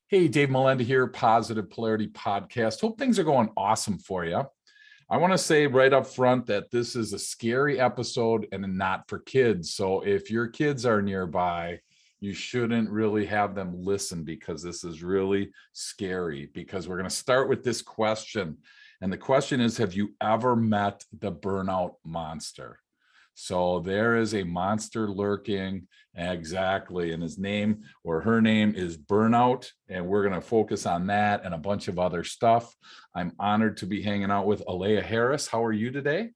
Hey, Dave Melinda here, Positive Polarity Podcast. Hope things are going awesome for you. I want to say right up front that this is a scary episode and not for kids. So if your kids are nearby, you shouldn't really have them listen because this is really scary. Because we're going to start with this question. And the question is, have you ever met the burnout monster? So there is a monster lurking, exactly, and his name or her name is Burnout, and we're going to focus on that and a bunch of other stuff. I'm honored to be hanging out with Alea Harris. How are you today?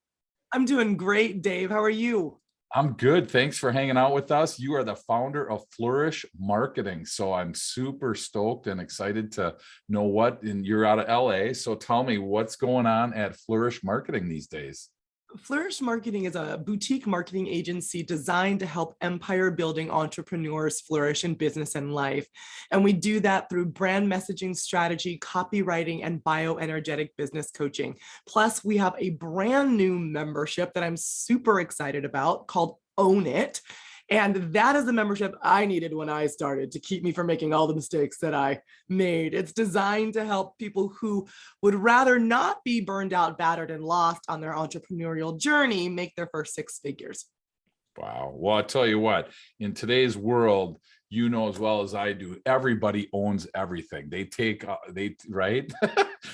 I'm doing great, Dave. How are you? I'm good. Thanks for hanging out with us. You are the founder of Flourish Marketing. So I'm super stoked and excited to know and you're out of LA. So tell me what's going on at Flourish Marketing these days. Flourish Marketing is a boutique marketing agency designed to help empire building entrepreneurs flourish in business and life. And we do that through brand messaging strategy, copywriting, and bioenergetic business coaching. Plus, we have a brand new membership that I'm super excited about called Own It. And that is the membership I needed when I started to keep me from making all the mistakes that I made. It's designed to help people who would rather not be burned out, battered, and lost on their entrepreneurial journey make their first six figures. Wow. Well, I'll tell you what, in today's world, you know as well as I do, everybody owns everything. Right?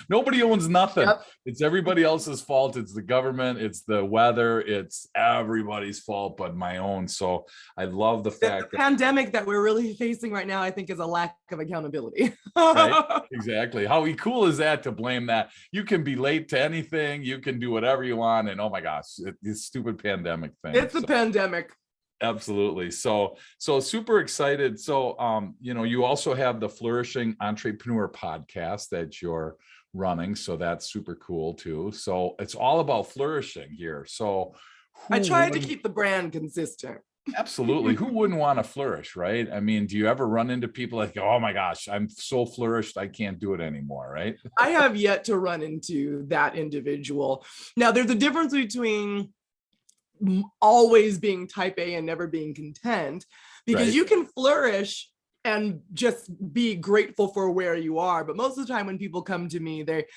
Nobody owns nothing. Yep. It's everybody else's fault. It's the government, it's the weather, it's everybody's fault but my own. So I love the fact the pandemic that we're really facing right now, I think, is a lack of accountability. Right? Exactly. How cool is that to blame that? You can be late to anything, you can do whatever you want, and oh my gosh, this stupid pandemic thing. It's the pandemic. Absolutely. So super excited. So, you also have the Flourishing Entrepreneur podcast that you're running. So that's super cool too. So it's all about flourishing here. So I tried to keep the brand consistent. Absolutely. Who wouldn't want to flourish, right? I mean, do you ever run into people like, oh my gosh, I'm so flourished, I can't do it anymore, right? I have yet to run into that individual. Now, there's a difference between always being type A and never being content, because you can flourish and just be grateful for where you are. But most of the time when people come to me, they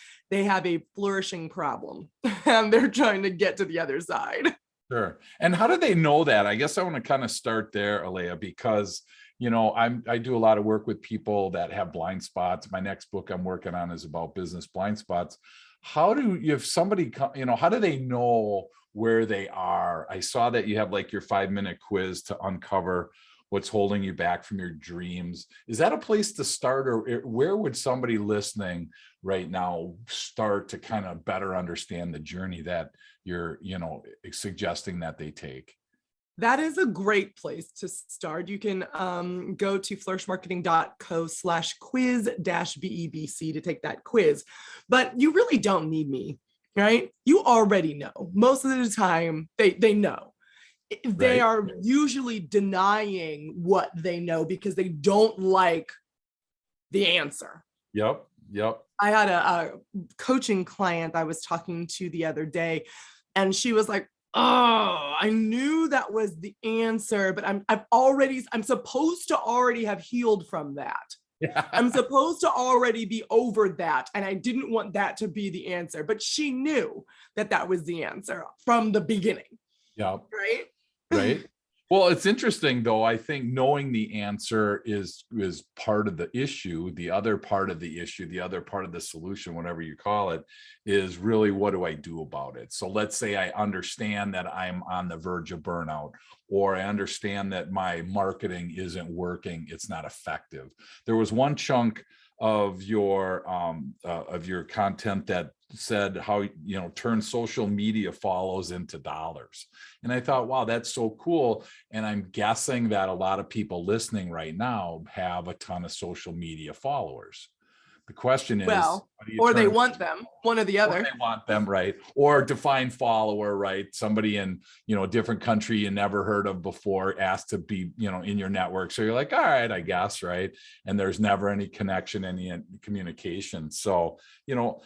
have a flourishing problem and they're trying to get to the other side. Sure. And how do they know that? I guess I want to kind of start there, Alea, because I do a lot of work with people that have blind spots. My next book I'm working on is about business blind spots. How do they know where they are? I saw that you have like your 5-minute quiz to uncover what's holding you back from your dreams. Is that a place to start, or where would somebody listening right now start to kind of better understand the journey that you're, suggesting that they take? That is a great place to start. You can go to flourishmarketing.co/quiz-BEBC to take that quiz, but you really don't need me, right? You already know. Most of the time, they know. They are usually denying what they know because they don't like the answer. Yep. I had a coaching client I was talking to the other day, and she was like, oh, I knew that was the answer, but I'm supposed to already have healed from that. Yeah. I'm supposed to already be over that. And I didn't want that to be the answer, but she knew that was the answer from the beginning. Yeah. Right. Well, it's interesting though. I think knowing the answer is part of the issue. The other part of the issue, the other part of the solution, whatever you call it, is really, what do I do about it? So let's say I understand that I'm on the verge of burnout, or I understand that my marketing isn't working, it's not effective. There was one chunk of your content that said how turn social media follows into dollars, and I thought, wow, that's so cool. And I'm guessing that a lot of people listening right now have a ton of social media followers. The question is, or they want them, one or the other. Or they want them, right? Or define follower, right? Somebody in, a different country you never heard of before asked to be, in your network. So you're like, all right, I guess, right? And there's never any connection, any communication. So,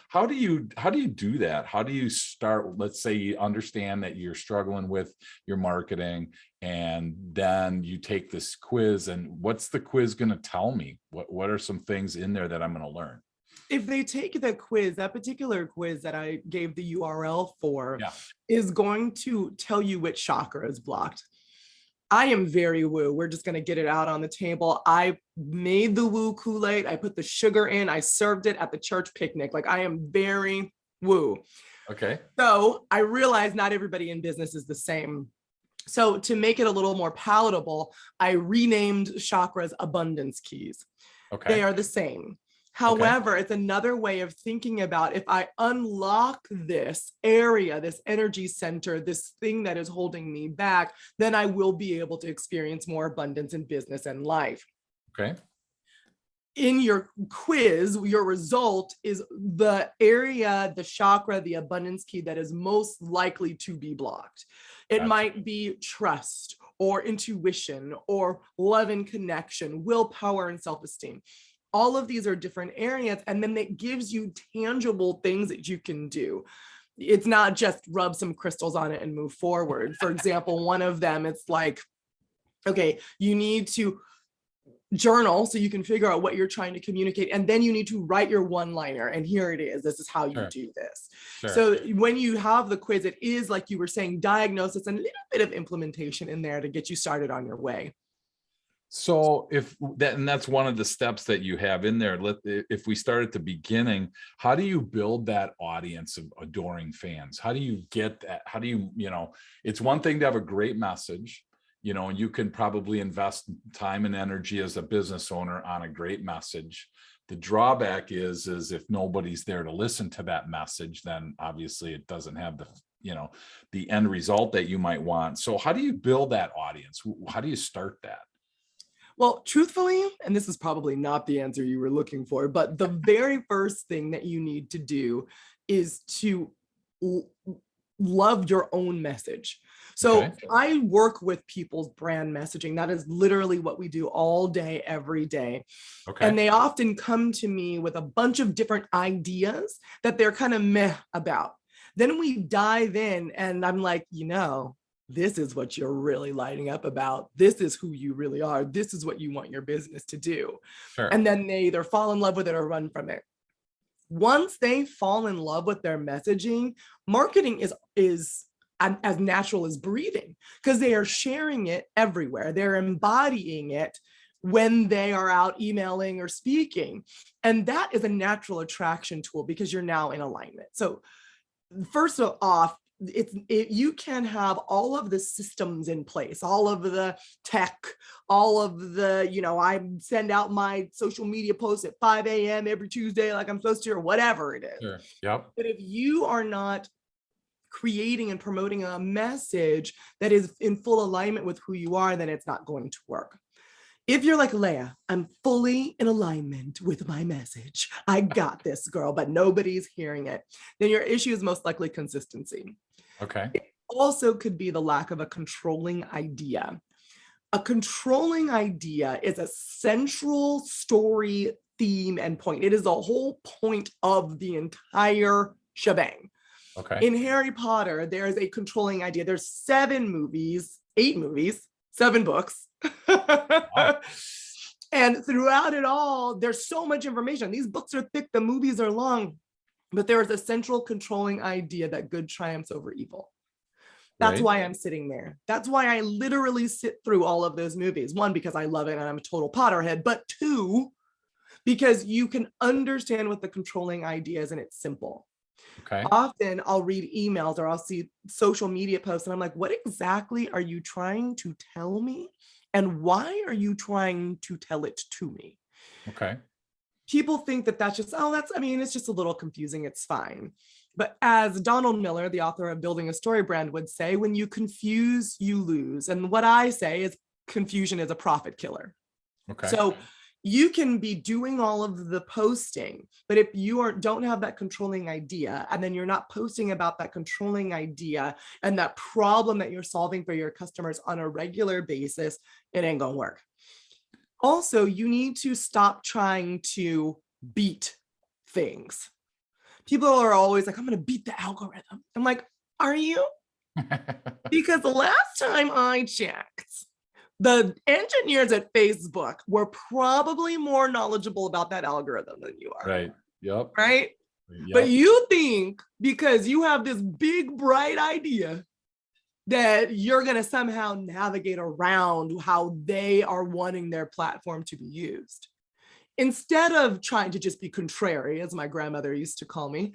how do you do that? How do you start? Let's say you understand that you're struggling with your marketing And then you take this quiz, and what's the quiz going to tell me? What are some things in there that I'm going to learn? If they take the quiz, that particular quiz that I gave the URL for Yeah. is going to tell you which chakra is blocked. I am very woo. We're just going to get it out on the table. I made the woo Kool-Aid. I put the sugar in. I served it at the church picnic. Like, I am very woo. Okay. So I realize not everybody in business is the same. So to make it a little more palatable, I renamed chakras abundance keys. Okay. They are the same. However, it's another way of thinking about, if I unlock this area, this energy center, this thing that is holding me back, then I will be able to experience more abundance in business and life. Okay. In your quiz, your result is the area, the chakra, the abundance key that is most likely to be blocked. It Gotcha. might be trust or intuition or love and connection, willpower and self-esteem. All of these are different areas, and then it gives you tangible things that you can do. It's not just rub some crystals on it and move forward. For example, one of them, it's like, okay, you need to journal so you can figure out what you're trying to communicate, and then you need to write your one-liner, and here it is. This is how you do this. So when you have the quiz, it is, like you were saying, diagnosis and a little bit of implementation in there to get you started on your way. So if that, and that's one of the steps that you have in there. If we start at the beginning, how do you build that audience of adoring fans? How do you get that? How do you, it's one thing to have a great message, and you can probably invest time and energy as a business owner on a great message. The drawback is if nobody's there to listen to that message, then obviously it doesn't have the end result that you might want. So how do you build that audience? How do you start that? Well, truthfully, and this is probably not the answer you were looking for, but the very first thing that you need to do is to love your own message. So I work with people's brand messaging. That is literally what we do all day, every day. And they often come to me with a bunch of different ideas that they're kind of meh about. Then we dive in, and I'm like, this is what you're really lighting up about. This is who you really are. This is what you want your business to do. And then they either fall in love with it or run from it. Once they fall in love with their messaging, marketing is as natural as breathing, because they are sharing it everywhere. They're embodying it when they are out emailing or speaking. And that is a natural attraction tool, because you're now in alignment. So first off, you can have all of the systems in place, all of the tech, all of the, I send out my social media posts at 5 a.m. every Tuesday, like I'm supposed to, or whatever it is. But if you are not creating and promoting a message that is in full alignment with who you are, then it's not going to work. If you're like, Leah, I'm fully in alignment with my message, I got this, girl, but nobody's hearing it, then your issue is most likely consistency. It also could be the lack of a controlling idea. A controlling idea is a central story, theme, and point. It is the whole point of the entire shebang. In Harry Potter, there is a controlling idea. There's 7 movies, 8 movies, 7 books. And throughout it all, there's so much information. These books are thick, the movies are long, but there is a central controlling idea that good triumphs over evil. That's why I'm sitting there. That's why I literally sit through all of those movies. 1, because I love it and I'm a total Potterhead, but 2, because you can understand what the controlling idea is, and it's simple. Often I'll read emails or I'll see social media posts, and I'm like, what exactly are you trying to tell me? And why are you trying to tell it to me? People think that that's just, it's just a little confusing. It's fine. But as Donald Miller, the author of Building a Story Brand, would say, when you confuse, you lose. And what I say is confusion is a profit killer. So you can be doing all of the posting, but if you don't have that controlling idea, and then you're not posting about that controlling idea and that problem that you're solving for your customers on a regular basis, it ain't gonna work. Also, you need to stop trying to beat things. People are always like, I'm gonna beat the algorithm. I'm like, are you? Because the last time I checked, the engineers at Facebook were probably more knowledgeable about that algorithm than you are. Right. Yep. Right. But Yep. you think because you have this big, bright idea that you're going to somehow navigate around how they are wanting their platform to be used. Instead of trying to just be contrary, as my grandmother used to call me,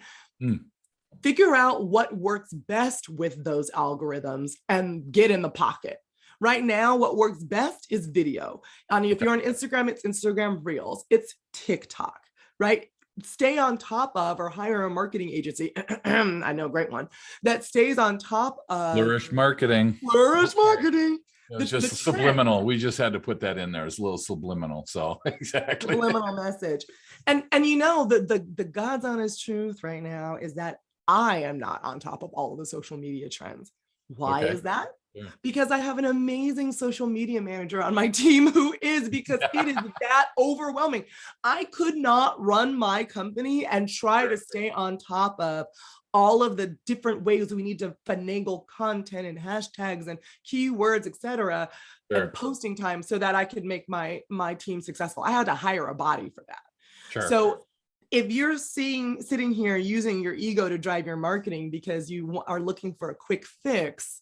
figure out what works best with those algorithms and get in the pocket. Right now, what works best is video. And if you're on Instagram, it's Instagram Reels, it's TikTok, right? Stay on top of, or hire a marketing agency. I know a great one that stays on top of Flourish marketing. Flourish marketing. It was just subliminal. We just had to put that in there. It's a little subliminal. So exactly. Subliminal message. And you know, the God's honest truth right now is that I am not on top of all of the social media trends. Why is that? Yeah. Because I have an amazing social media manager on my team who is, because it is that overwhelming. I could not run my company and try to stay on top of all of the different ways we need to finagle content and hashtags and keywords, etc., and posting time so that I could make my team successful. I had to hire a body for that. Sure. So if you're sitting here using your ego to drive your marketing because you are looking for a quick fix,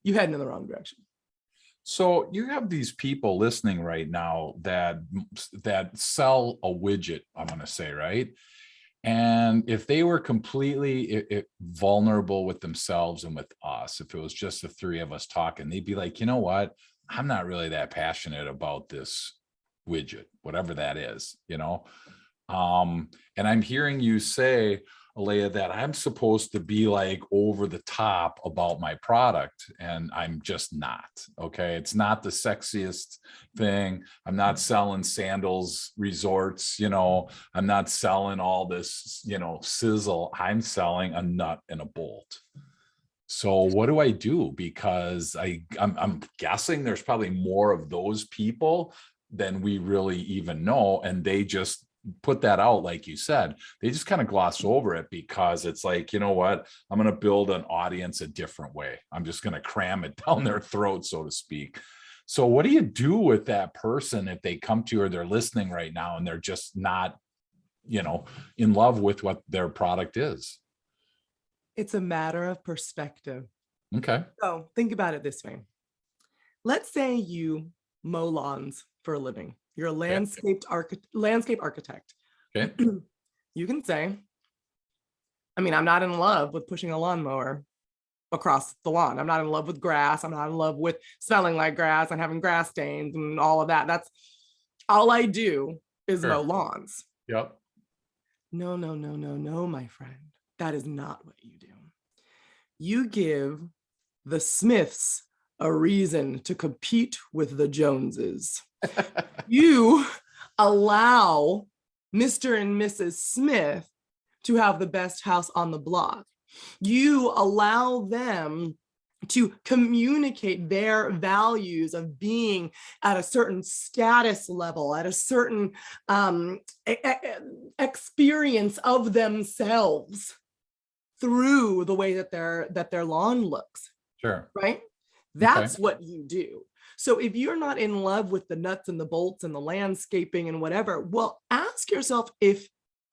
you heading in the wrong direction. So you have these people listening right now that sell a widget, I'm going to say, right? And if they were completely vulnerable with themselves and with us, if it was just the three of us talking, they'd be like, you know what? I'm not really that passionate about this widget, whatever that is, you know? And I'm hearing you say, Alea, that I'm supposed to be like over the top about my product, and I'm just not. Okay. It's not the sexiest thing. I'm not selling sandals resorts, you know, I'm not selling all this, you know, sizzle. I'm selling a nut and a bolt. So what do I do? Because I'm guessing there's probably more of those people than we really even know. And they just put that out, like you said, they just kind of gloss over it because it's like, you know what, I'm going to build an audience a different way. I'm just going to cram it down their throat, so to speak. So what do you do with that person if they come to you or they're listening right now and they're just not, you know, in love with what their product is? It's a matter of perspective. Okay. So think about it this way. Let's say you mow lawns for a living. You're a landscape architect. Okay. You can say, I mean, I'm not in love with pushing a lawnmower across the lawn. I'm not in love with grass. I'm not in love with smelling like grass and having grass stains and all of that. That's all I do is mow lawns. Yep. No, my friend. That is not what you do. You give the Smiths a reason to compete with the Joneses. You allow Mr. and Mrs. Smith to have the best house on the block. You allow them to communicate their values of being at a certain status level, at a certain experience of themselves through the way that their lawn looks. Sure. Right? That's what you do. So if you're not in love with the nuts and the bolts and the landscaping and whatever, well, ask yourself if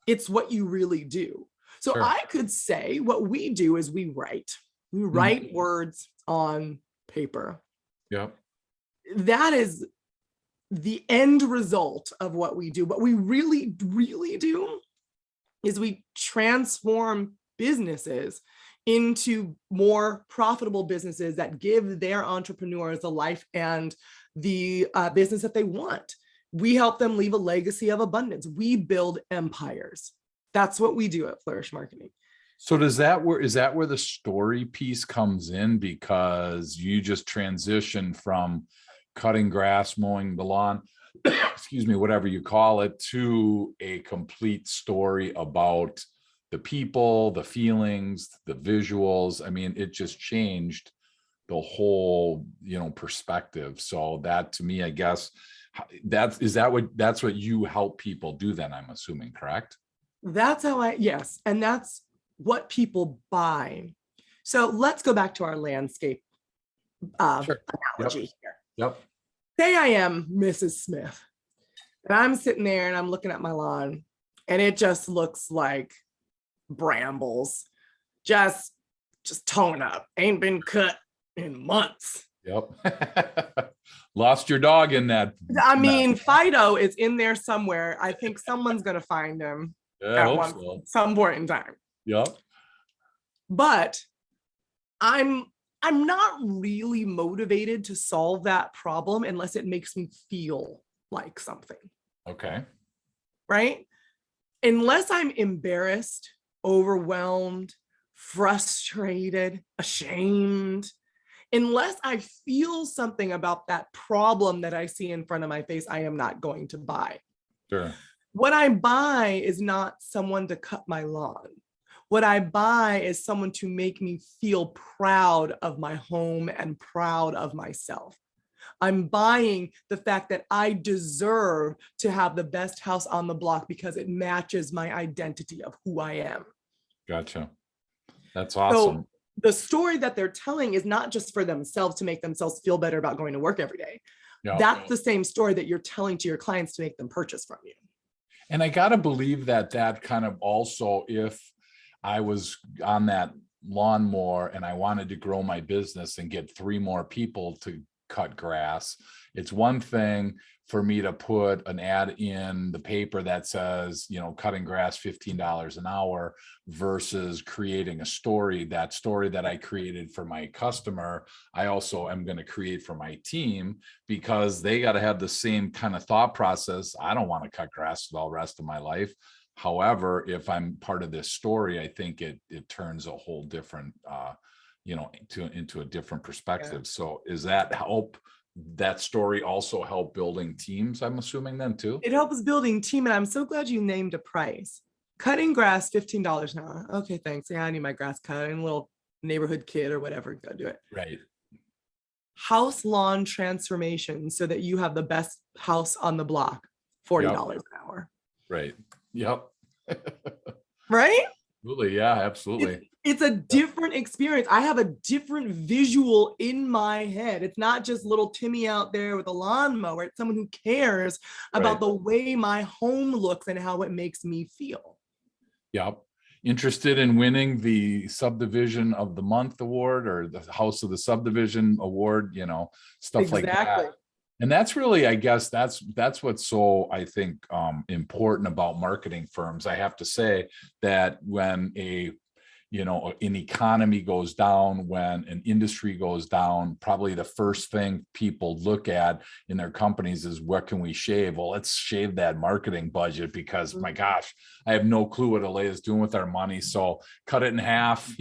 it's what you really do. So I could say what we do is we write words on paper. Yep. That is the end result of what we do. What we really, really do is we transform businesses into more profitable businesses that give their entrepreneurs the life and the business that they want. We help them leave a legacy of abundance. We build empires. That's what we do at Flourish Marketing. So is that where the story piece comes in? Because you just transition from cutting grass, mowing the lawn, excuse me, whatever you call it, to a complete story about the people, the feelings, the visuals. I mean, it just changed the whole, you know, perspective. So that, to me, I guess that's what you help people do then, I'm assuming, correct? That's how yes. And that's what people buy. So let's go back to our landscape Sure. analogy here. Yep. Say I am Mrs. Smith, and I'm sitting there and I'm looking at my lawn, and it just looks like brambles, just torn up, ain't been cut in months. Yep. Lost your dog in that. I mean, Fido is in there somewhere. I think someone's gonna find him at some point in time. Yep. But I'm not really motivated to solve that problem unless it makes me feel like something. Okay. Right? Unless I'm embarrassed, overwhelmed, frustrated, ashamed, unless I feel something about that problem that I see in front of my face, I am not going to buy. Sure. What I buy is not someone to cut my lawn. What I buy is someone to make me feel proud of my home and proud of myself. I'm buying the fact that I deserve to have the best house on the block because it matches my identity of who I am. Gotcha. That's awesome. So the story that they're telling is not just for themselves to make themselves feel better about going to work every day. Yeah. That's the same story that you're telling to your clients to make them purchase from you. And I got to believe that kind of also, if I was on that lawnmower and I wanted to grow my business and get 3 more people to cut grass, it's one thing for me to put an ad in the paper that says, cutting grass $15 an hour versus creating a story. That story that I created for my customer, I also am going to create for my team, because they got to have the same kind of thought process. I don't want to cut grass the rest of my life. However, if I'm part of this story, I think it turns a whole different, into a different perspective. Yeah. So is that story also help building teams, I'm assuming then too? It helps building team. And I'm so glad you named a price. Cutting grass, $15 an hour. Okay, thanks. Yeah, I need my grass cut. And a little neighborhood kid or whatever, go do it. Right. House lawn transformation so that you have the best house on the block, $40 an hour. Right. Yep. Right? Absolutely. Yeah, absolutely. It's a different experience. I have a different visual in my head. It's not just little Timmy out there with a lawnmower. It's someone who cares about the way my home looks and how it makes me feel. Yep. Interested in winning the subdivision of the month award or the house of the subdivision award, stuff like that. And that's really, I guess that's what's so, I think, important about marketing firms. I have to say that when an economy goes down, when an industry goes down, probably the first thing people look at in their companies is, what can we shave? Well, let's shave that marketing budget, because my gosh, I have no clue what Alea's doing with our money. So cut it in half,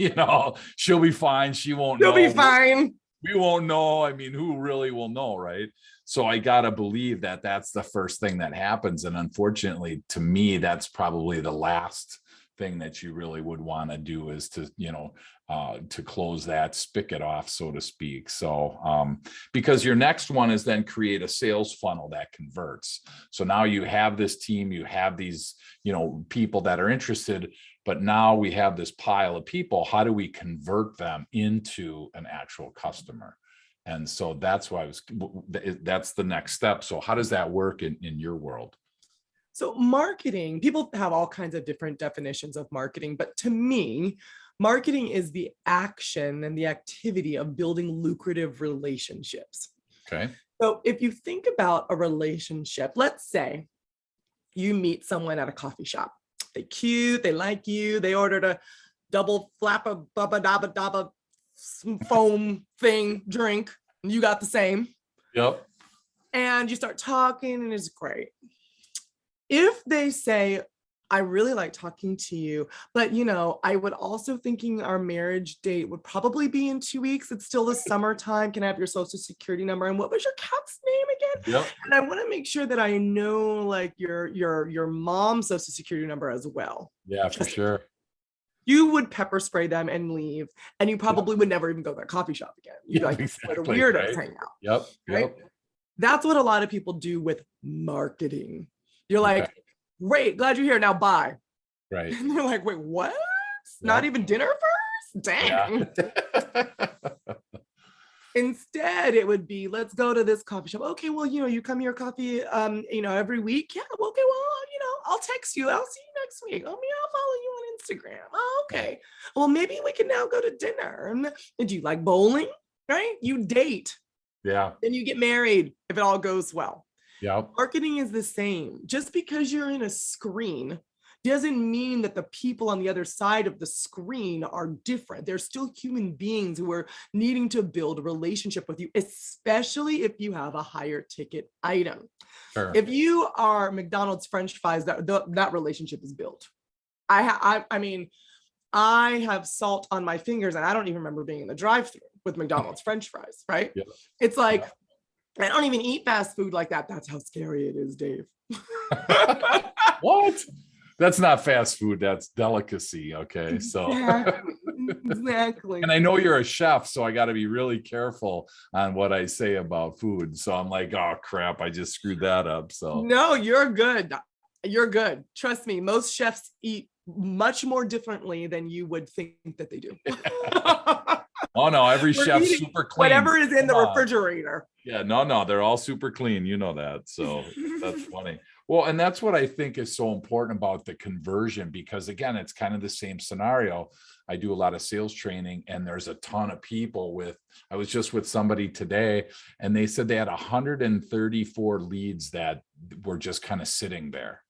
she'll be fine. She won't know. She'll be fine. We won't know. I mean, who really will know, right? So I got to believe that that's the first thing that happens. And unfortunately, to me, that's probably the last thing that you really would want to do, is to, to close that spigot off, so to speak. So, because your next one is then create a sales funnel that converts. So now you have this team, you have these, people that are interested, but now we have this pile of people. How do we convert them into an actual customer? And so that's why that's the next step. So how does that work in your world? So marketing, people have all kinds of different definitions of marketing, but to me, marketing is the action and the activity of building lucrative relationships. Okay. So if you think about a relationship, let's say you meet someone at a coffee shop. They're cute, they like you, they ordered a double flappa bubba dabba dabba foam thing drink, and you got the same. Yep. And you start talking and it's great. If they say, I really like talking to you, but I would also thinking our marriage date would probably be in 2 weeks. It's still the summertime. Can I have your social security number? And what was your cat's name again? Yep. And I want to make sure that I know like your mom's social security number as well. Yeah, for sure. You would pepper spray them and leave, and you probably would never even go to that coffee shop again. You'd be like, exactly, where the weirdos hang out. Yep. Right? That's what a lot of people do with marketing. You're like, great, glad you're here. Now bye. Right. And they're like, wait, what? Not even dinner first? Dang. Yeah. Instead, it would be, let's go to this coffee shop. Okay, well, you come here coffee, every week. Yeah, well, okay, well, I'll text you. I'll see you next week. Oh, yeah, I'll follow you on Instagram. Oh, okay. Well, maybe we can now go to dinner. And do you like bowling? Right? You date, Yeah. then you get married if it all goes well. Yeah. Marketing is the same. Just because you're in a screen doesn't mean that the people on the other side of the screen are different. They're still human beings who are needing to build a relationship with you, especially if you have a higher ticket item. Sure. If you are McDonald's French fries, that relationship is built. I mean, I have salt on my fingers and I don't even remember being in the drive-thru with McDonald's French fries, right? Yeah. It's like, I don't even eat fast food like that. That's how scary it is, Dave. What? That's not fast food. That's delicacy. Okay. So exactly. and I know you're a chef, so I got to be really careful on what I say about food. So I'm like, oh crap, I just screwed that up. So no, you're good. You're good. Trust me, most chefs eat much more differently than you would think that they do. Oh no, every chef's super clean. Whatever is in the refrigerator. Yeah, no, they're all super clean. You know that. So that's funny. Well, and that's what I think is so important about the conversion, because again, it's kind of the same scenario. I do a lot of sales training and there's a ton of people I was just with somebody today and they said they had 134 leads that were just kind of sitting there.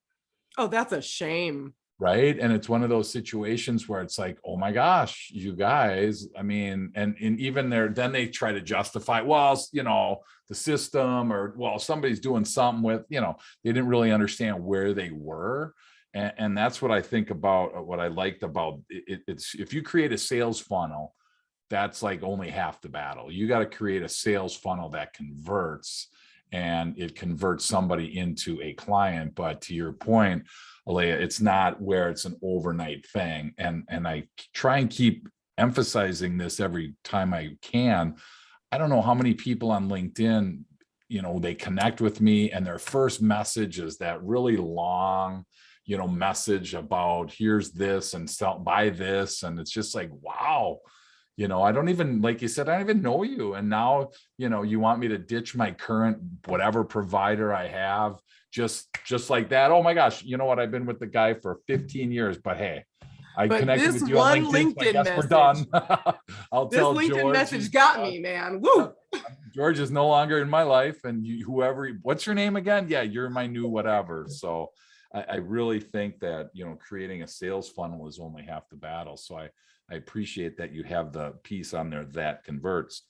Oh, that's a shame. Right. And it's one of those situations where it's like, oh my gosh, you guys, I mean, and even there, then they try to justify, well, the system, or, well, somebody's doing something with, they didn't really understand where they were. And that's what I think about, what I liked about it. It's, if you create a sales funnel, that's like only half the battle. You got to create a sales funnel that converts, and it converts somebody into a client. But to your point, Alea, it's not where it's an overnight thing. And I try and keep emphasizing this every time I can. I don't know how many people on LinkedIn, they connect with me and their first message is that really long, message about here's this and buy this. And it's just like, wow. I don't even, like you said, I don't even know you. And now, you want me to ditch my current whatever provider I have, just like that. Oh my gosh. You know what? I've been with the guy for 15 years, but hey, I connected with you on LinkedIn. So I guess we're done. I'll tell George. This LinkedIn message got me, man. Woo. George is no longer in my life. And what's your name again? Yeah, you're my new whatever. So I really think that, creating a sales funnel is only half the battle. So I appreciate that you have the piece on there that converts.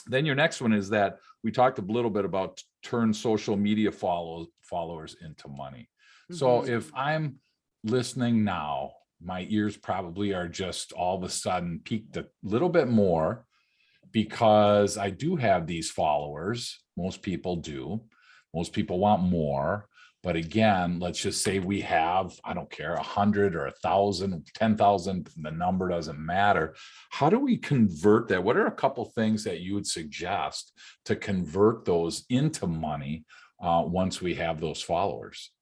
Then your next one is that we talked a little bit about turn social media followers into money. Mm-hmm. So if I'm listening now, my ears probably are just all of a sudden peaked a little bit more because I do have these followers. Most people do. Most people want more. But again, let's just say we have, I don't care, 100 or 1,000, 10,000, the number doesn't matter. How do we convert that? What are a couple things that you would suggest to convert those into money once we have those followers?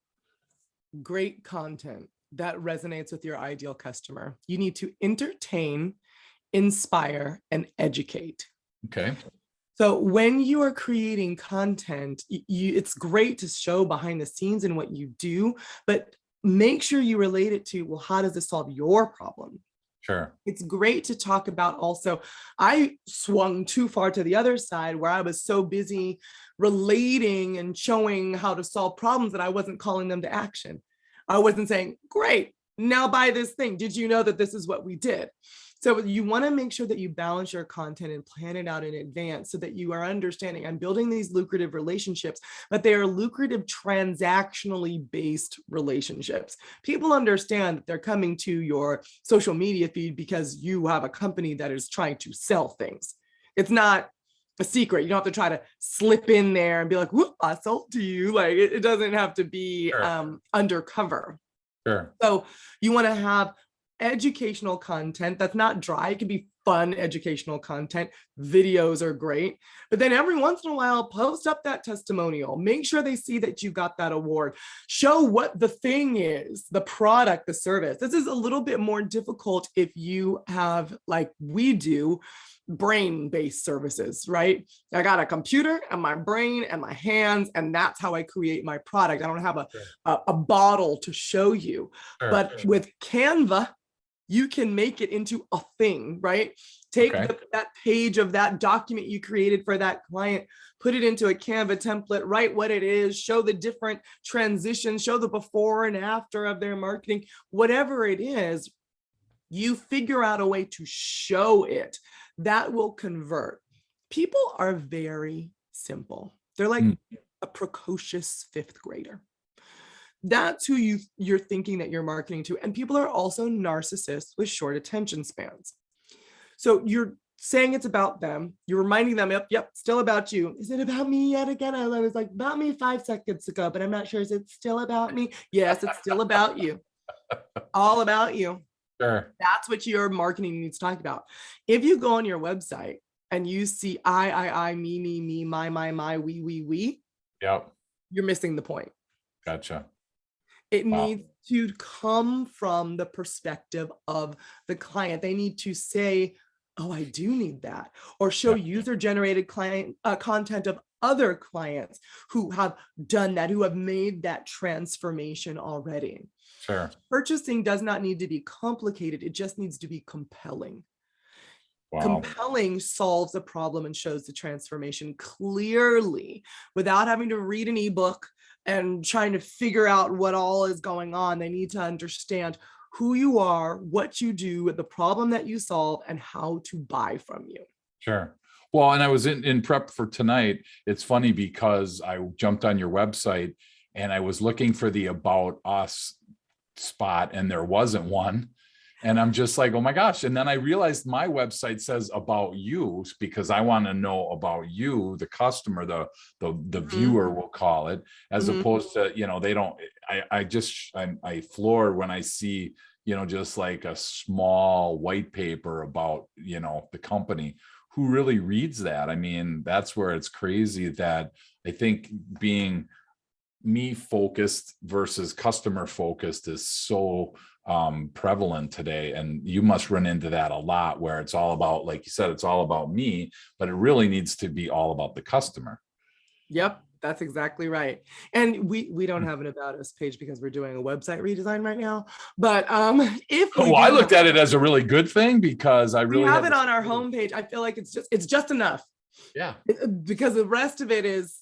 Great content that resonates with your ideal customer. You need to entertain, inspire, and educate. Okay. So when you are creating content, it's great to show behind the scenes and what you do, but make sure you relate it to, well, how does this solve your problem? Sure. It's great to talk about also, I swung too far to the other side where I was so busy relating and showing how to solve problems that I wasn't calling them to action. I wasn't saying, great, now buy this thing. Did you know that this is what we did? So you want to make sure that you balance your content and plan it out in advance so that you are understanding I'm building these lucrative relationships, but they are lucrative transactionally based relationships. People understand that they're coming to your social media feed because you have a company that is trying to sell things. It's not a secret. You don't have to try to slip in there and be like, whoop, I sold to you. Like it doesn't have to be undercover. Sure. So you want to have educational content that's not dry. It can be fun educational content. Videos are great. But then every once in a while, post up that testimonial. Make sure they see that you got that award. Show what the thing is, the product, the service. This is a little bit more difficult if you have, like we do, brain-based services, right? I got a computer and my brain and my hands, and that's how I create my product. I don't have a bottle to show you. But with Canva, you can make it into a thing, right? Take that page of that document you created for that client, put it into a Canva template, write what it is, show the different transitions, show the before and after of their marketing, whatever it is, you figure out a way to show it that will convert. People are very simple. They're like a precocious fifth grader. That's who you're thinking that you're marketing to. And people are also narcissists with short attention spans. So you're saying it's about them. You're reminding them, yep, still about you. Is it about me yet again? I was like, about me 5 seconds ago, but I'm not sure. Is it still about me? Yes, it's still about you. All about you. Sure. That's what your marketing needs to talk about. If you go on your website and you see I, me, my, we, yep, you're missing the point. Gotcha. It needs to come from the perspective of the client. They need to say, oh, I do need that, or show user-generated client content of other clients who have done that, who have made that transformation already. Sure. Purchasing does not need to be complicated. It just needs to be compelling. Wow. Compelling solves a problem and shows the transformation clearly without having to read an ebook and trying to figure out what all is going on. They need to understand who you are, what you do, the problem that you solve, and how to buy from you. Sure. Well, and I was in prep for tonight. It's funny because I jumped on your website and I was looking for the About Us spot and there wasn't one. And I'm just like, oh my gosh. And then I realized my website says about you because I want to know about you, the customer, the viewer, we'll call it, as opposed to, they don't, I floor when I see, just like a small white paper about, the company. Who really reads that? I mean, that's where it's crazy that I think being me focused versus customer focused is so prevalent today. And you must run into that a lot where it's all about, like you said, it's all about me, but it really needs to be all about the customer. Yep, that's exactly right. And we don't have an About Us page because we're doing a website redesign right now. But if I looked at it as a really good thing because I really have it on our homepage. I feel like it's just enough. Yeah. Because the rest of it is,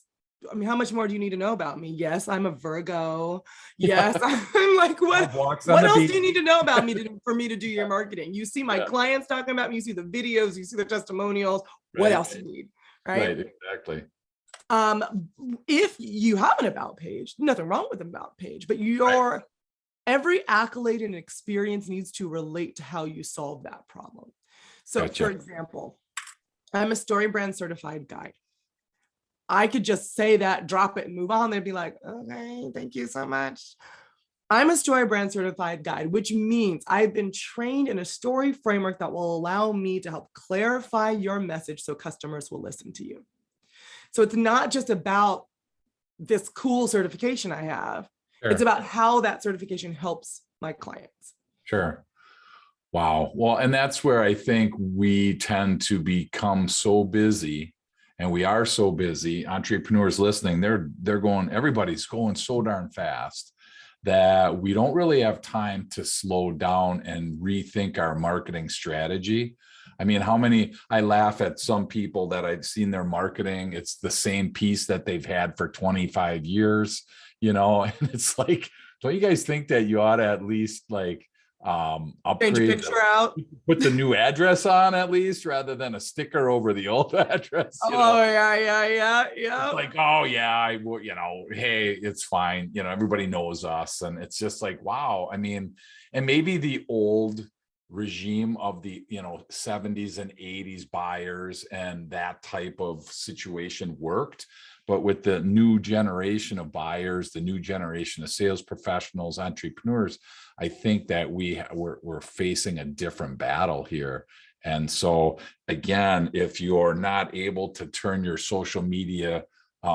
I mean, how much more do you need to know about me? Yes, I'm a Virgo. Yes, I'm like, what else do you need to know about me for me to do your marketing? You see my clients talking about me, you see the videos, you see the testimonials. What else do you need? Right, exactly. If you have an About page, nothing wrong with an About page, but every accolade and experience needs to relate to how you solve that problem. So for example, I'm a StoryBrand certified guide. I could just say that, drop it and move on. They'd be like, okay, thank you so much. I'm a StoryBrand certified guide, which means I've been trained in a story framework that will allow me to help clarify your message so customers will listen to you. So it's not just about this cool certification I have. Sure. It's about how that certification helps my clients. Sure. Wow. Well, and that's where I think we tend to become so busy. And we are so busy, entrepreneurs listening, they're going, everybody's going so darn fast that we don't really have time to slow down and rethink our marketing strategy. I mean, I laugh at some people that I've seen their marketing. It's the same piece that they've had for 25 years, and it's like, don't you guys think that you ought to at least like, upgrade, picture out, put the new address on at least rather than a sticker over the old address. Yeah. It's like, oh yeah, hey, it's fine. Everybody knows us. And it's just like, wow. I mean, and maybe the old regime of the, 70s and 80s buyers and that type of situation worked. But with the new generation of buyers, the new generation of sales professionals, entrepreneurs, I think that we're facing a different battle here. And so again, if you're not able to turn your social media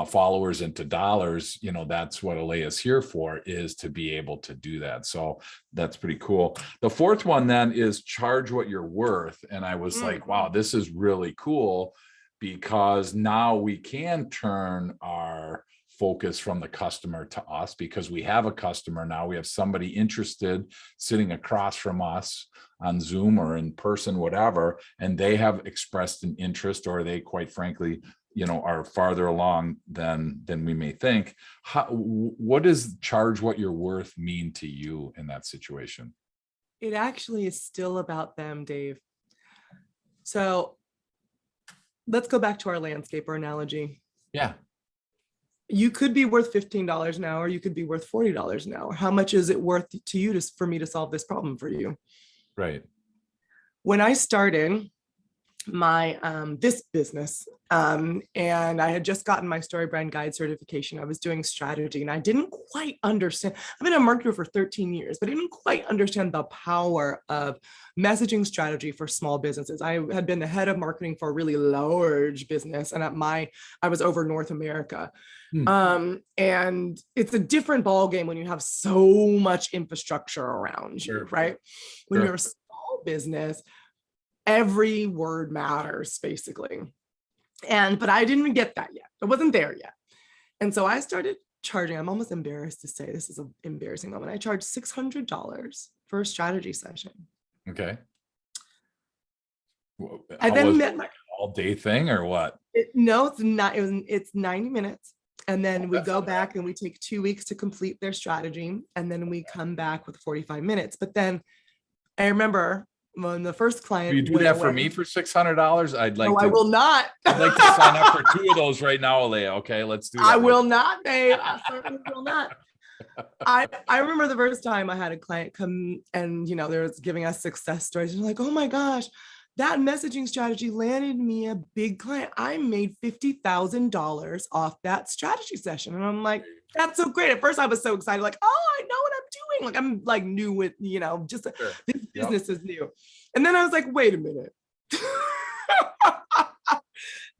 followers into dollars, that's what Alea is here for, is to be able to do that. So that's pretty cool. The fourth one then is charge what you're worth. And I was like, wow, this is really cool, because now we can turn our focus from the customer to us, because we have a customer now. We have somebody interested sitting across from us on Zoom or in person, whatever, and they have expressed an interest, or they quite frankly are farther along than we may think. What does charge what you're worth mean to you in that situation? It actually is still about them, Dave. So let's go back to our landscaper analogy. Yeah. You could be worth $15 an hour. You could be worth $40 an hour. How much is it worth to you for me to solve this problem for you? Right. When I started my this business, and I had just gotten my story brand guide certification, I was doing strategy, and I didn't quite understand. I've been a marketer for 13 years, but I didn't quite understand the power of messaging strategy for small businesses. I had been the head of marketing for a really large business, and I was over North America. And it's a different ballgame when you have so much infrastructure around you, right? When you're a small business, every word matters, basically. But I didn't get that yet. I wasn't there yet. And so I started charging. I'm almost embarrassed to say this is an embarrassing moment. I charged $600 for a strategy session. Okay. I then met my all day thing or what? No, it's not. It's 90 minutes. And then we go back and we take 2 weeks to complete their strategy. And then we come back with 45 minutes. But then I remember when the first client. Will you do that for me for $600? I'd like no, to. I will not. I'd like to sign up for 2 of those right now, Alea. Okay, let's do that. I will not, babe. I certainly will not. I remember the first time I had a client come and, they were giving us success stories. And like, oh my gosh, that messaging strategy landed me a big client. I made $50,000 off that strategy session. And I'm like, that's so great. At first I was so excited, like, oh, I know what I'm doing. Like, I'm like new with, just this business is new. And then I was like, wait a minute.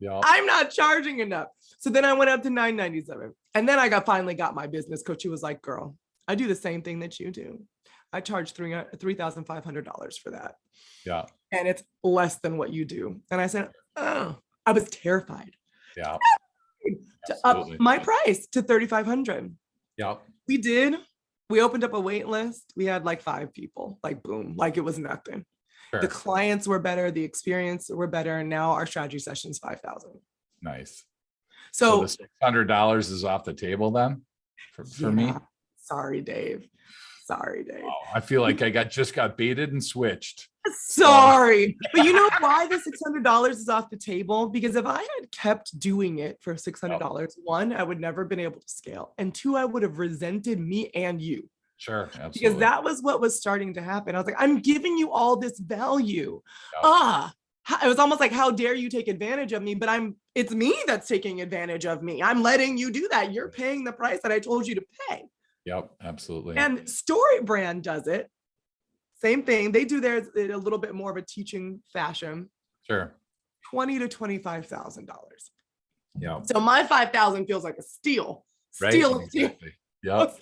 I'm not charging enough. So then I went up to $997. And then I finally got my business coach who was like, girl, I do the same thing that you do. I charge $3,500 for that. Yeah. And it's less than what you do. And I said, oh, I was terrified. Yeah. To up my price to $3,500. Yeah. We opened up a wait list. We had like 5 people, like boom, like it was nothing. Sure. The clients were better, the experience were better, and now our strategy session is $5,000. Nice. So the $600 is off the table then for me. Sorry, Dave. Oh, I feel like I just got baited and switched. Sorry. But you know why the $600 is off the table? Because if I had kept doing it for $600, one, I would never been able to scale. And 2, I would have resented me and you. Sure. Absolutely. Because that was what was starting to happen. I was like, I'm giving you all this value. It was almost like, how dare you take advantage of me? But it's me that's taking advantage of me. I'm letting you do that. You're paying the price that I told you to pay. Yep, absolutely. And Story Brand does it. Same thing. They do theirs in a little bit more of a teaching fashion. Sure. $20,000 to $25,000. Yeah. So my $5,000 feels like a steal. Right? Steal. Exactly. Yep.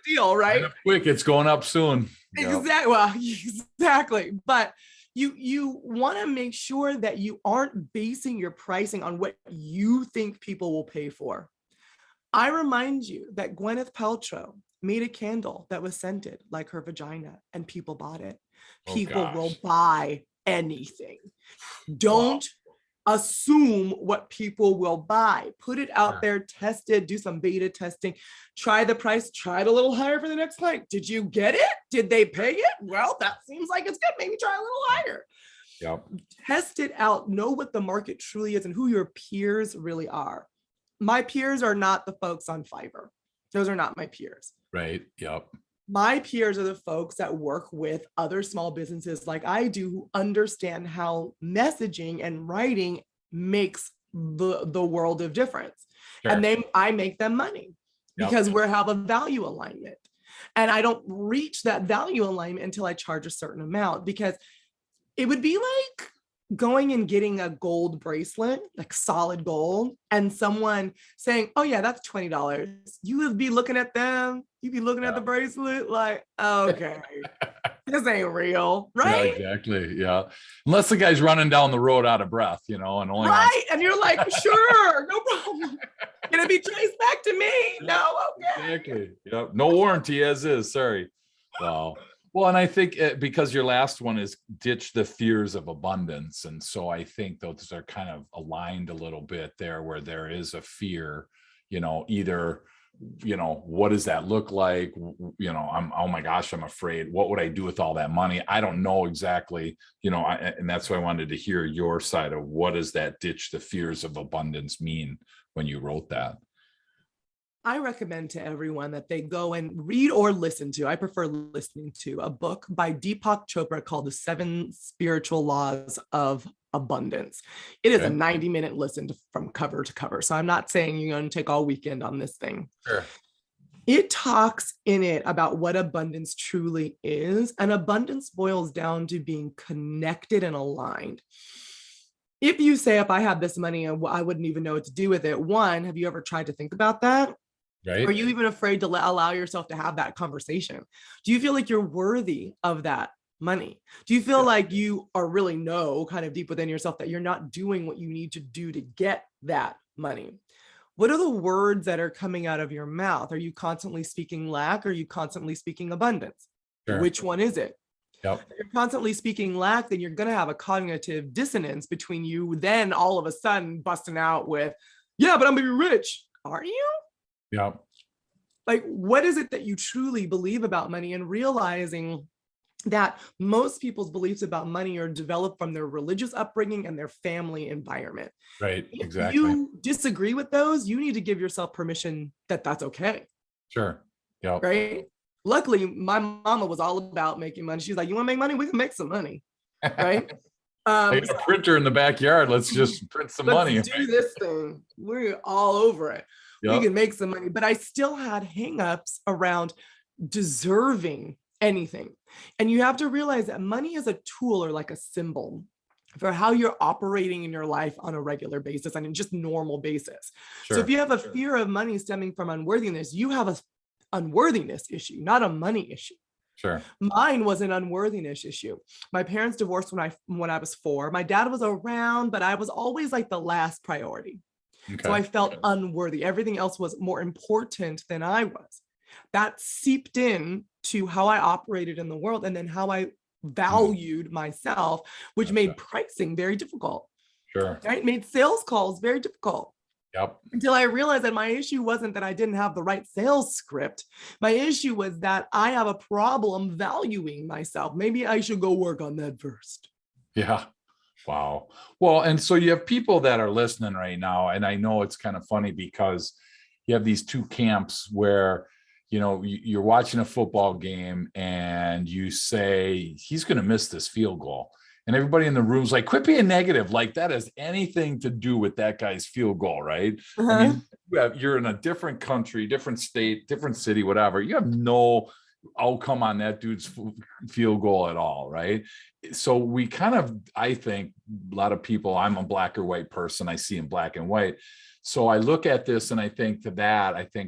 Deal, right? Quick, it's going up soon. Exactly. Well, exactly. But you want to make sure that you aren't basing your pricing on what you think people will pay for. I remind you that Gwyneth Paltrow made a candle that was scented like her vagina, and people bought it. People will buy anything. Don't assume what people will buy. Put it out there, test it, do some beta testing, try the price, try it a little higher for the next client. Did you get it? Did they pay it? Well, that seems like it's good. Maybe try a little higher. Yep. Test it out. Know what the market truly is and who your peers really are. My peers are not the folks on Fiverr. Those are not my peers. Right. Yep. My peers are the folks that work with other small businesses like I do, who understand how messaging and writing makes the world of difference. Sure. And I make them money because we have a value alignment. And I don't reach that value alignment until I charge a certain amount, because it would be like going and getting a gold bracelet, like solid gold, and someone saying, oh yeah, that's $20. You would be looking at them, you'd be looking at the bracelet like, okay, this ain't real, Yeah, right? exactly. Yeah. Unless the guy's running down the road out of breath, and only wants. Right. And you're like, sure, no problem. Gonna be traced back to me. No, okay. Exactly. Yep. No warranty as is. Sorry. Wow. Well, and I think because your last one is ditch the fears of abundance. And so I think those are kind of aligned a little bit there where there is a fear, either, what does that look like? Oh my gosh, I'm afraid. What would I do with all that money? I don't know exactly, and that's why I wanted to hear your side of what does that ditch the fears of abundance mean when you wrote that? I recommend to everyone that they go and read or listen to, I prefer listening to, a book by Deepak Chopra called The 7 Spiritual Laws of Abundance. It is a 90-minute listen from cover to cover. So I'm not saying you're going to take all weekend on this thing. Sure. It talks in it about what abundance truly is. And abundance boils down to being connected and aligned. If you say, if I had this money, I wouldn't even know what to do with it. One, have you ever tried to think about that? Right. Are you even afraid to allow yourself to have that conversation? Do you feel like you're worthy of that money? Do you feel like you are really kind of deep within yourself that you're not doing what you need to do to get that money? What are the words that are coming out of your mouth? Are you constantly speaking lack? Or are you constantly speaking abundance? Sure. Which one is it? Yep. If you're constantly speaking lack, then you're going to have a cognitive dissonance between you then all of a sudden busting out with, yeah, but I'm going to be rich. Are you? Yeah. Like, what is it that you truly believe about money? And realizing that most people's beliefs about money are developed from their religious upbringing and their family environment. Right. If exactly. you disagree with those, you need to give yourself permission that that's okay. Sure. Yeah. Right. Luckily, my mama was all about making money. She's like, you want to make money? We can make some money. Right. I got a printer in the backyard. Let's just print some money. Let's do this thing. We're all over it. Yep. We can make some money. But I still had hangups around deserving anything. And you have to realize that money is a tool or like a symbol for how you're operating in your life on a regular basis and in just normal basis. Sure. So if you have a fear of money stemming from unworthiness, you have a unworthiness issue, not a money issue. Sure. Mine was an unworthiness issue. My parents divorced when I was 4. My dad was around, but I was always like the last priority. Okay. So I felt unworthy. Everything else was more important than I was. That seeped in to how I operated in the world and then how I valued myself, which made pricing very difficult. Sure. Right? Made sales calls very difficult. Yep. Until I realized that my issue wasn't that I didn't have the right sales script. My issue was that I have a problem valuing myself. Maybe I should go work on that first. Yeah. Wow. Well, and so you have people that are listening right now, and I know it's kind of funny because you have these two camps where, you're watching a football game and you say, he's going to miss this field goal. And everybody in the room's like, quit being negative. Like that has anything to do with that guy's field goal, right? Uh-huh. I mean, you're in a different country, different state, different city, whatever. You have no outcome on that dude's field goal at all, right? So we kind of, I think a lot of people, I'm a black or white person, I see in black and white. So I look at this and I think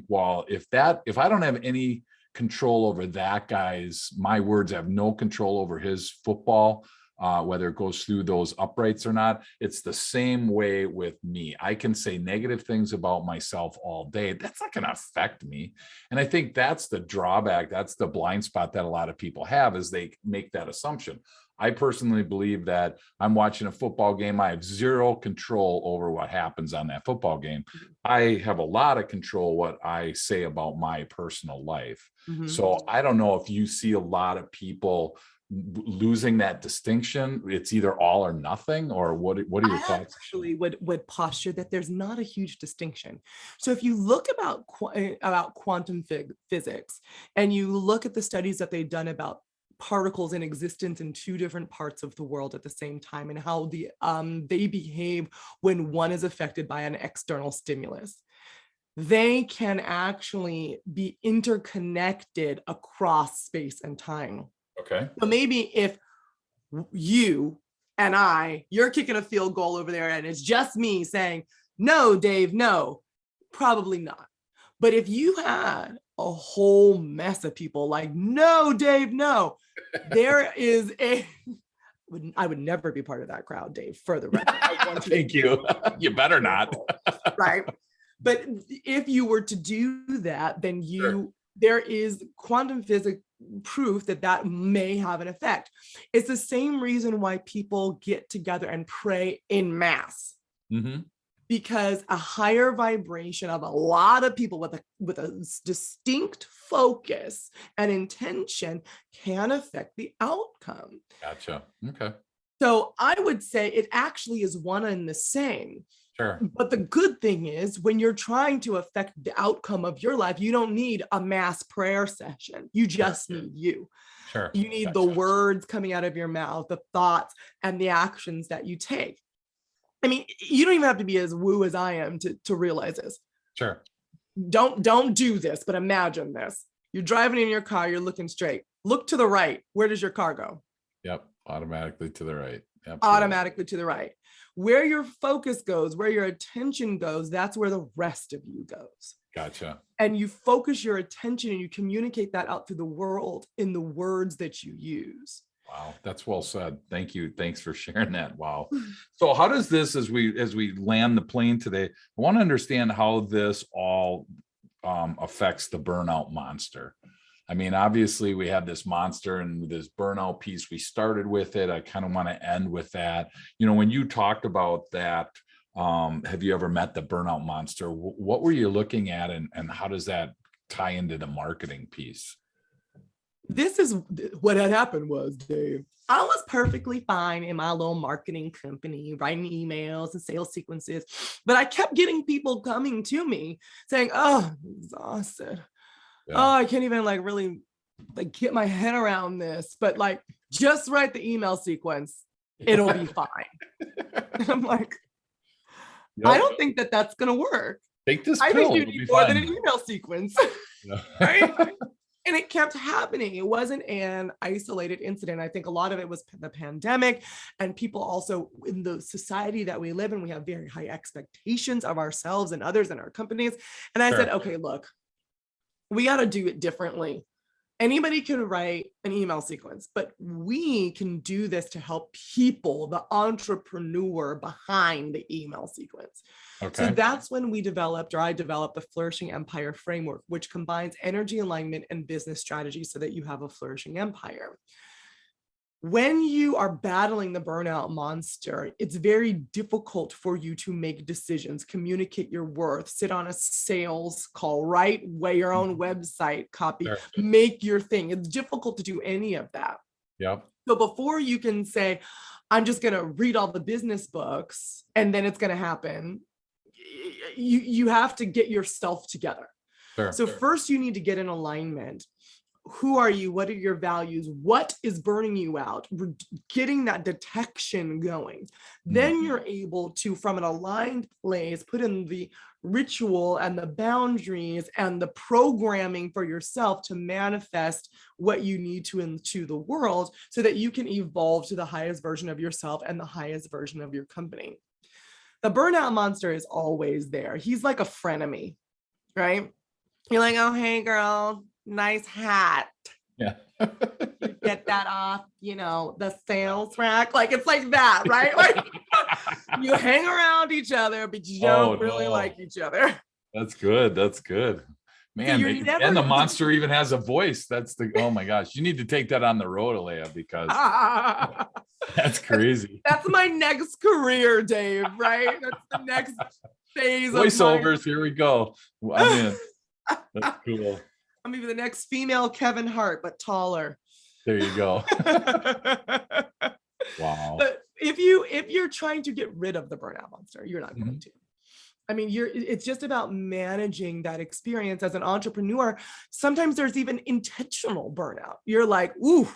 well, if I don't have any control over that guy's, my words have no control over his football, whether it goes through those uprights or not. It's the same way with me. I can say negative things about myself all day. That's not going to affect me. And I think that's the drawback. That's the blind spot that a lot of people have, is they make that assumption. I personally believe that I'm watching a football game. I have zero control over what happens on that football game. I have a lot of control what I say about my personal life. Mm-hmm. So I don't know if you see a lot of people losing that distinction. It's either all or nothing, or what are your thoughts? Actually would posture that there's not a huge distinction. So if you look about quantum physics and you look at the studies that they've done about particles in existence in 2 different parts of the world at the same time and how they behave when one is affected by an external stimulus, they can actually be interconnected across space and time. Okay. So maybe if you you're kicking a field goal over there and it's just me saying, no, Dave, no, probably not. But if you had a whole mess of people like, no, Dave, no, there is I would never be part of that crowd, Dave, for the record. Thank you. You better not. Right. But if you were to do that, then Sure. there is quantum physics proof that may have an effect. It's the same reason why people get together and pray in mass. Mm-hmm. Because a higher vibration of a lot of people with a distinct focus and intention can affect the outcome. Gotcha. Okay. So I would say it actually is one and the same. Sure. But the good thing is when you're trying to affect the outcome of your life, you don't need a mass prayer session. You just need you. Sure. You need the words coming out of your mouth, the thoughts, and the actions that you take. I mean, you don't even have to be as woo as I am to realize this. Sure. Don't do this, but imagine this. You're driving in your car, you're looking straight. Look to the right. Where does your car go? Yep. Automatically to the right. Absolutely. Automatically to the right. Where your focus goes, where your attention goes, that's where the rest of you goes. Gotcha. And you focus your attention and you communicate that out to the world in the words that you use. Wow, that's well said. Thank you. Thanks for sharing that. Wow. So how does this, as we land the plane today, I want to understand how this all affects the burnout monster. I mean, obviously we have this monster and this burnout piece. We started with it. I kind of want to end with that. You know, when you talked about that, have you ever met the burnout monster? What were you looking at and how does that tie into the marketing piece? This is what had happened was, Dave, I was perfectly fine in my little marketing company, writing emails and sales sequences, but I kept getting people coming to me saying, oh, I'm exhausted. Yeah. Oh, I can't even really get my head around this, but just write the email sequence. It'll be fine. And I'm like, yep. I don't think that's going to work. Take this pill. I think you need more fine. Than an email sequence. Yeah. Right? And it kept happening. It wasn't an isolated incident. I think a lot of it was the pandemic, and people also in the society that we live in, we have very high expectations of ourselves and others in our companies. And I said, okay, look, we got to do it differently. Anybody can write an email sequence, but we can do this to help people, the entrepreneur behind the email sequence. Okay. So that's when I developed the Flourishing Empire framework, which combines energy alignment and business strategy so that you have a flourishing empire. When you are battling the burnout monster, it's very difficult for you to make decisions, communicate your worth, sit on a sales call, write your own website copy, sure. Make your thing. It's difficult to do any of that. Yep. So before you can say, I'm just going to read all the business books and then it's going to happen, you have to get yourself together. Sure. So first you need to get in alignment. Who are you? What are your values? What is burning you out? Getting that detection going. Then you're able to, from an aligned place, put in the ritual and the boundaries and the programming for yourself to manifest what you need to into the world so that you can evolve to the highest version of yourself and the highest version of your company. The burnout monster is always there. He's like a frenemy, right? You're like, oh, hey, girl. Nice hat. Yeah. You get that off, the sales rack. It's like that, right? You hang around each other, but you don't really like each other. That's good. That's good. Man, so and the monster even has a voice. Oh my gosh. You need to take that on the road, Alea, because that's crazy. That's my next career, Dave, right? That's the next phase of voiceovers. Here we go. I'm in. That's cool. I'm maybe the next female Kevin Hart, but taller. There you go. Wow. But if you're trying to get rid of the burnout monster, you're not going to. I mean, it's just about managing that experience as an entrepreneur. Sometimes there's even intentional burnout. You're like, ooh,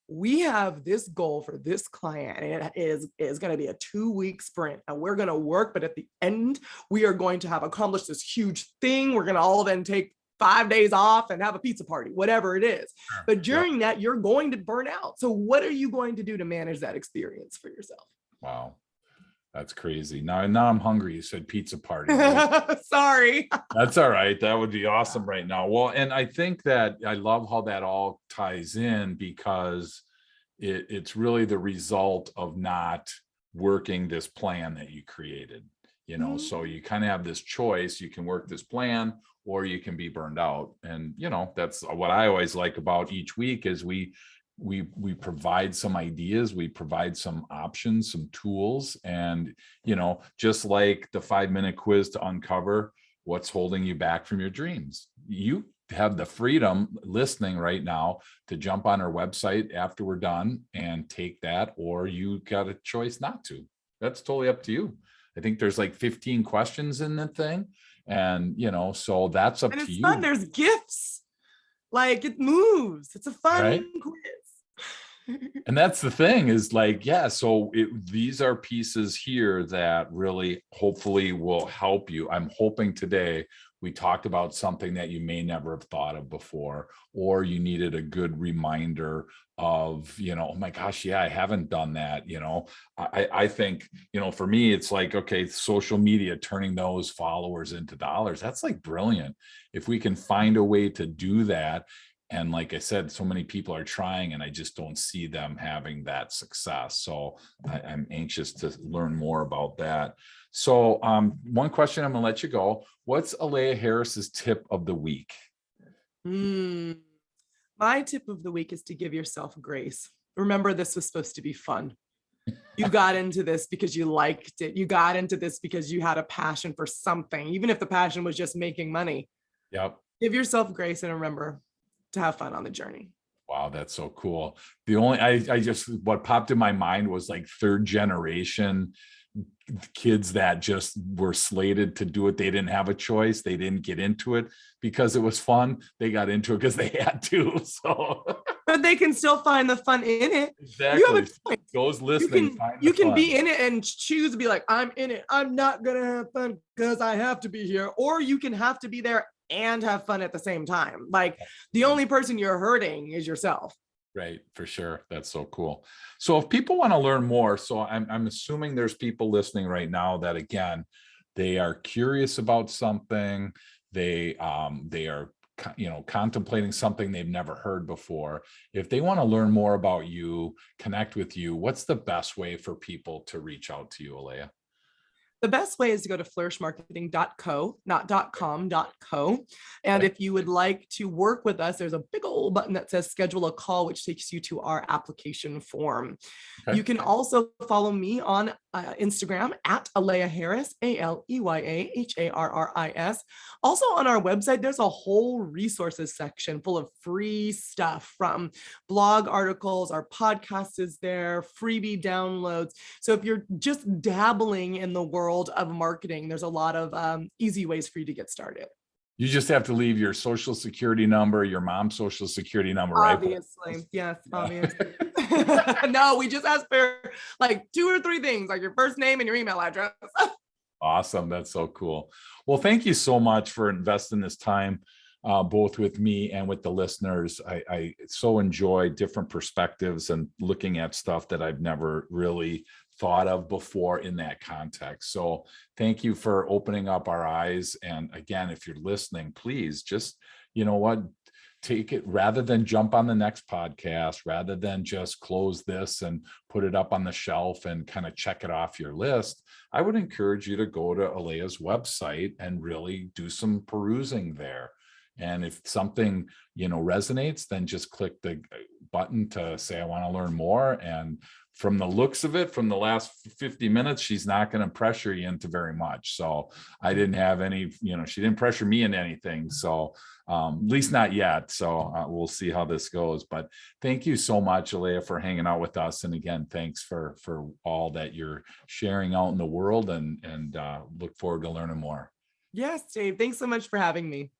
we have this goal for this client, and it is going to be a 2-week sprint, and we're going to work, but at the end, we are going to have accomplished this huge thing. We're going to all then take 5 days off and have a pizza party, whatever it is. Sure. But Yep. during that, you're going to burn out. So what are you going to do to manage that experience for yourself? Wow. That's crazy. Now I'm hungry. You said pizza party, right? Sorry. That's all right. That would be awesome right now. Well, and I think that I love how that all ties in, because it's really the result of not working this plan that you created. So you kind of have this choice. You can work this plan, or you can be burned out. And that's what I always like about each week is we provide some ideas, we provide some options, some tools, and just like the 5-minute quiz to uncover what's holding you back from your dreams. You have the freedom listening right now to jump on our website after we're done and take that, or you got a choice not to. That's totally up to you. I think there's like 15 questions in the thing, and so that's up And to it's you. fun. There's gifts. Like, it moves. It's a fun Right? quiz. And that's the thing is like, yeah, so these are pieces here that really hopefully will help you. I'm hoping today we talked about something that you may never have thought of before, or you needed a good reminder of, oh my gosh, yeah, I haven't done that. I think, for me, it's like, okay, social media, turning those followers into dollars. That's like brilliant. If we can find a way to do that. And like I said, so many people are trying, and I just don't see them having that success. So I'm anxious to learn more about that. So one question, I'm gonna let you go. What's Alea Harris's tip of the week? My tip of the week is to give yourself grace. Remember, this was supposed to be fun. You got into this because you liked it. You got into this because you had a passion for something, even if the passion was just making money. Yep. Give yourself grace and remember to have fun on the journey. Wow, that's so cool. The only I just what popped in my mind was like third generation kids that just were slated to do it. They didn't have a choice. They didn't get into it because it was fun. They got into it because they had to. So but they can still find the fun in it. Exactly. You have a choice. Those listening, you can be in it and choose to be like, I'm in it. I'm not gonna have fun because I have to be here. Or you can have to be there and have fun at the same time. Like, the only person you're hurting is yourself. Right, for sure. That's so cool. So if people want to learn more, so I'm assuming there's people listening right now that, again, they are curious about something. They are contemplating something they've never heard before. If they want to learn more about you, connect with you, what's the best way for people to reach out to you, Alea? The best way is to go to flourishmarketing.co, not .com, .co. And if you would like to work with us, there's a big old button that says schedule a call, which takes you to our application form. Okay. You can also follow me on Instagram at Alea Harris, ALEYAHARRIS. Also on our website, there's a whole resources section full of free stuff, from blog articles, our podcast is there, freebie downloads. So if you're just dabbling in the world of marketing, there's a lot of easy ways for you to get started. You just have to leave your social security number, your mom's social security number, right? Obviously, yes, obviously. No, we just ask for like 2 or 3 things, like your first name and your email address. Awesome. That's so cool. Well, thank you so much for investing this time, both with me and with the listeners. I so enjoy different perspectives and looking at stuff that I've never really thought of before in that context. So thank you for opening up our eyes. And again, if you're listening, please just, take it, rather than jump on the next podcast, rather than just close this and put it up on the shelf and kind of check it off your list. I would encourage you to go to Alea's website and really do some perusing there. And if something, resonates, then just click the button to say, I want to learn more. And from the looks of it, from the last 50 minutes, she's not going to pressure you into very much. So I didn't have any, she didn't pressure me into anything. So at least not yet. So we'll see how this goes. But thank you so much, Alea, for hanging out with us. And again, thanks for all that you're sharing out in the world, and look forward to learning more. Yes, Dave. Thanks so much for having me.